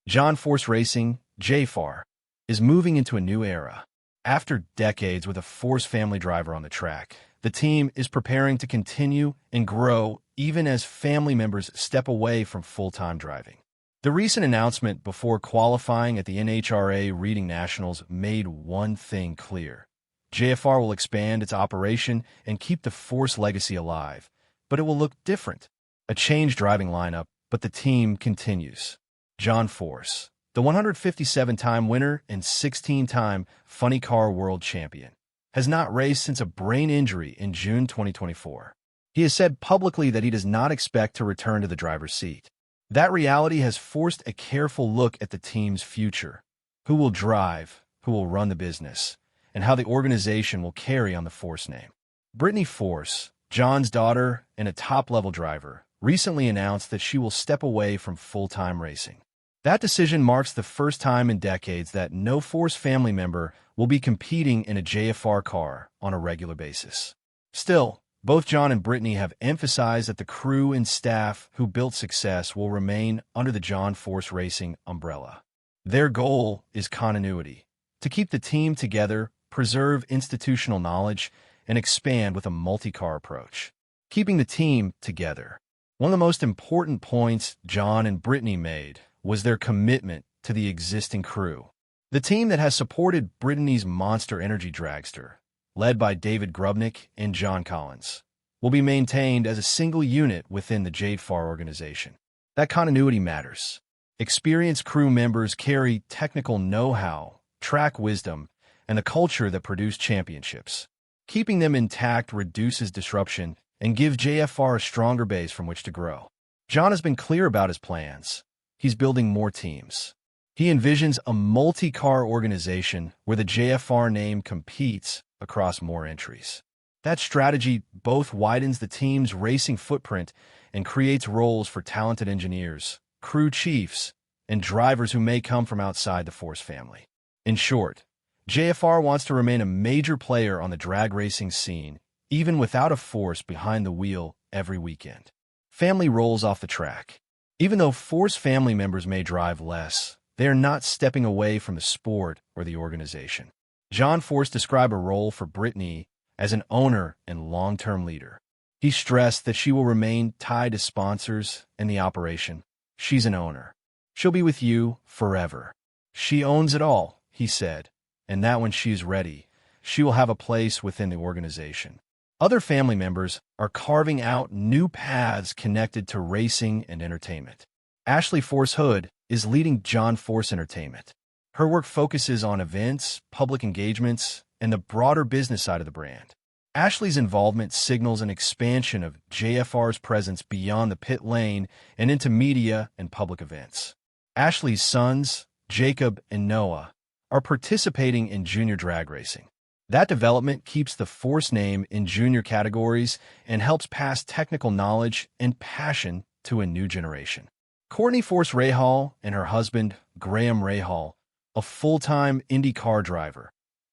John Force Racing, JFR, is moving into a new era. After decades with a Force family driver on the track, the team is preparing to continue and grow even as family members step away from full-time driving. The recent announcement before qualifying at the NHRA Reading Nationals made one thing clear. JFR will expand its operation and keep the Force legacy alive, but it will look different. A changed driving lineup, but the team continues. John Force, the 157-time winner and 16-time Funny Car World Champion, has not raced since a brain injury in June 2024. He has said publicly that he does not expect to return to the driver's seat. That reality has forced a careful look at the team's future. Who will drive, who will run the business, and how the organization will carry on the Force name. Brittany Force, John's daughter and a top-level driver, recently announced that she will step away from full-time racing. That decision marks the first time in decades that no Force family member will be competing in a JFR car on a regular basis. Still, both John and Brittany have emphasized that the crew and staff who built success will remain under the John Force Racing umbrella. Their goal is continuity, to keep the team together, preserve institutional knowledge, and expand with a multi-car approach. Keeping the team together. One of the most important points John and Brittany made was their commitment to the existing crew. The team that has supported Brittany's Monster Energy Dragster, led by David Grubnick and John Collins, will be maintained as a single unit within the JFR organization. That continuity matters. Experienced crew members carry technical know-how, track wisdom, and the culture that produce championships. Keeping them intact reduces disruption and gives JFR a stronger base from which to grow. John has been clear about his plans. He's building more teams. He envisions a multi-car organization where the JFR name competes across more entries. That strategy both widens the team's racing footprint and creates roles for talented engineers, crew chiefs, and drivers who may come from outside the Force family. In short, JFR wants to remain a major player on the drag racing scene, even without a Force behind the wheel every weekend. Family roles off the track. Even though Force family members may drive less, they are not stepping away from the sport or the organization. John Force described a role for Brittany as an owner and long-term leader. He stressed that she will remain tied to sponsors and the operation. She's an owner. She'll be with you forever. She owns it all, he said, and that when she's ready, she will have a place within the organization. Other family members are carving out new paths connected to racing and entertainment. Ashley Force Hood is leading John Force Entertainment. Her work focuses on events, public engagements, and the broader business side of the brand. Ashley's involvement signals an expansion of JFR's presence beyond the pit lane and into media and public events. Ashley's sons, Jacob and Noah, are participating in junior drag racing. That development keeps the Force name in junior categories and helps pass technical knowledge and passion to a new generation. Courtney Force Rahal and her husband, Graham Rahal, a full-time IndyCar driver,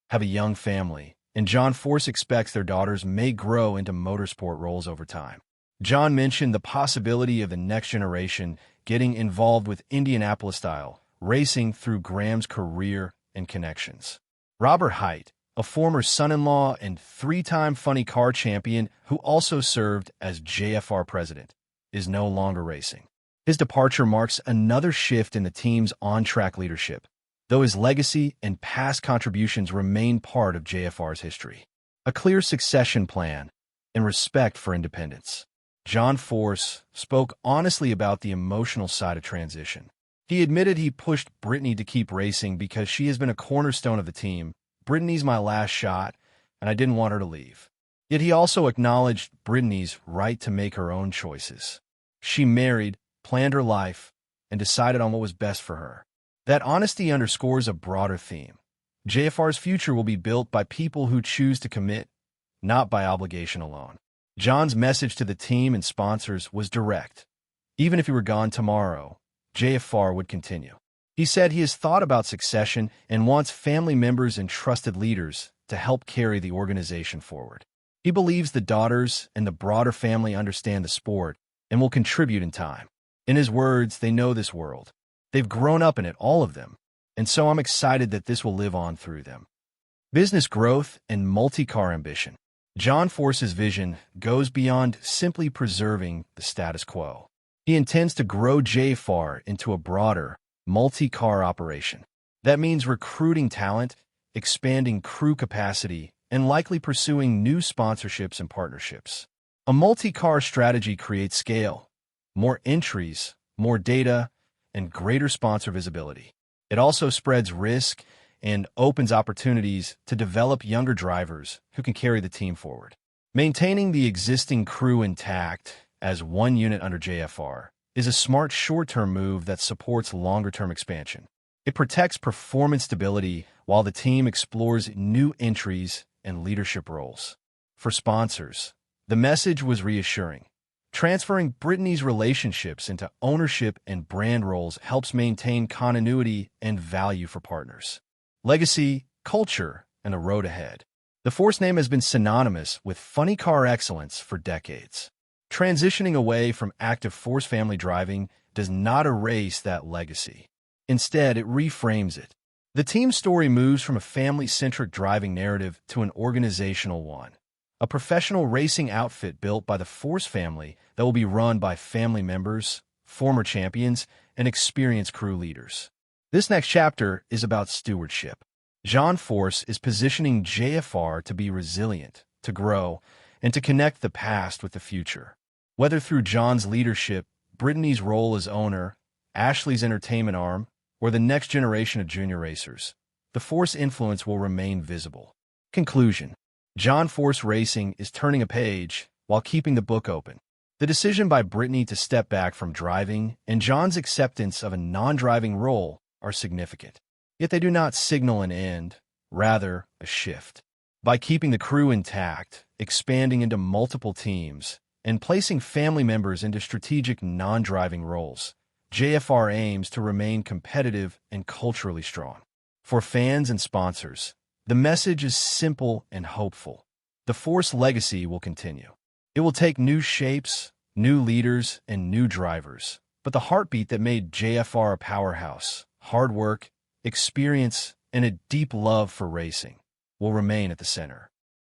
have a young family, and John Force expects their daughters may grow into motorsport roles over time. John mentioned the possibility of the next generation getting involved with Indianapolis-style racing through Graham's career and connections. Robert Hight, a former son-in-law and three-time Funny Car champion who also served as JFR president, is no longer racing. His departure marks another shift in the team's on-track leadership, though his legacy and past contributions remain part of JFR's history. A clear succession plan and respect for independence. John Force spoke honestly about the emotional side of transition. He admitted he pushed Brittany to keep racing because she has been a cornerstone of the team. Brittany's my last shot, and I didn't want her to leave. Yet he also acknowledged Brittany's right to make her own choices. She married, planned her life, and decided on what was best for her. That honesty underscores a broader theme. JFR's future will be built by people who choose to commit, not by obligation alone. John's message to the team and sponsors was direct. Even if he were gone tomorrow, JFR would continue. He said he has thought about succession and wants family members and trusted leaders to help carry the organization forward. He believes the daughters and the broader family understand the sport and will contribute in time. In his words, they know this world. They've grown up in it, all of them, and so I'm excited that this will live on through them. Business growth and multi-car ambition. John Force's vision goes beyond simply preserving the status quo. He intends to grow JFR into a broader, multi-car operation. That means recruiting talent, expanding crew capacity, and likely pursuing new sponsorships and partnerships. A multi-car strategy creates scale, more entries, more data, and greater sponsor visibility. It also spreads risk and opens opportunities to develop younger drivers who can carry the team forward. Maintaining the existing crew intact as one unit under JFR is a smart short-term move that supports longer-term expansion. It protects performance stability while the team explores new entries and leadership roles. For sponsors, the message was reassuring. Transferring Brittany's relationships into ownership and brand roles helps maintain continuity and value for partners. Legacy, culture, and the road ahead. The Force name has been synonymous with funny car excellence for decades. Transitioning away from active Force family driving does not erase that legacy. Instead, it reframes it. The team story moves from a family-centric driving narrative to an organizational one. A professional racing outfit built by the Force family that will be run by family members, former champions, and experienced crew leaders. This next chapter is about stewardship. John Force is positioning JFR to be resilient, to grow, and to connect the past with the future. Whether through John's leadership, Brittany's role as owner, Ashley's entertainment arm, or the next generation of junior racers, the Force influence will remain visible. Conclusion. John Force Racing is turning a page while keeping the book open. The decision by Brittany to step back from driving and John's acceptance of a non-driving role are significant. Yet they do not signal an end, rather a shift. By keeping the crew intact, expanding into multiple teams, and placing family members into strategic non-driving roles, JFR aims to remain competitive and culturally strong. For fans and sponsors, the message is simple and hopeful. The Force legacy will continue. It will take new shapes, new leaders, and new drivers, but the heartbeat that made JFR a powerhouse, hard work, experience, and a deep love for racing will remain at the center.